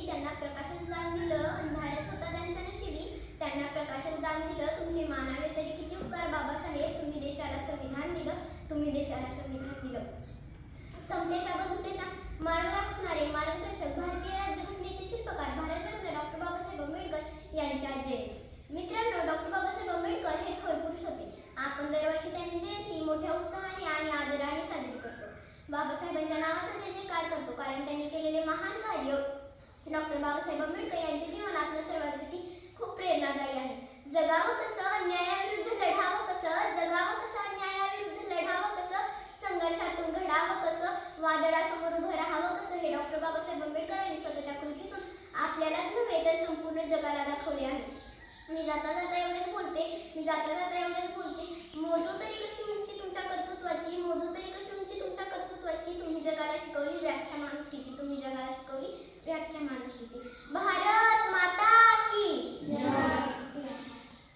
त्यांना प्रकाशाचं दान दिलं, अंधारच होता त्यांच्या नशिबी, त्यांना प्रकाशाचं दान दिलं, तुमचे मानावे तरी किती उपकार बाबासाहेब, तुम्ही देशाला संविधान दिलं, तुम्ही देशाला संविधान दिलं. समतेचा बंधुतेचा मार्ग दाखवणारे मार्गदर्शक, भारतीय राज्यघटनेचे शिल्पकार, भारतरत्न डॉक्टर बाबासाहेब आंबेडकर यांच्या जयंती. मित्रांनो, डॉक्टर बाबासाहेब आंबेडकर हे थोर पुरुष होते. आपण दरवर्षी त्यांची जयंती मोठ्या उत्साहाने आणि आदराने साजरी करतो. बाबासाहेबांच्या नावाचा जय जयकार करतो, कारण त्यांनी केलेले महान कार्य डॉक्टर बाबासाहेब आंबेडकर यांचे जीवन आपल्या सर्वांसाठी खूप प्रेरणादायी आहे. जगावं कसं, अन्यायाविरुद्ध लढावं कसं, जगावं कसं, अन्यायाविरुद्ध लढावं कसं, संघर्षातून घडावं कसं, वादळासमोर उभं राहावं कसं, हे डॉक्टर बाबासाहेब आंबेडकर यांनी स्वतःच्या कृतीतून आपल्यालाच नव्हे तर संपूर्ण जगाला दाखवले आहे. मी जाता जाता एवढेच बोलते, मोजू तरी कशी उंची तुमच्या कर्तृत्वाची, मोजू तरी कशी उंची तुमच्या कर्तृत्वाची, तुम्ही जगाला शिकवली व्याख्या माणुसकीची, तुम्ही जगाला शिकवली व्याख्या माणुसकीची.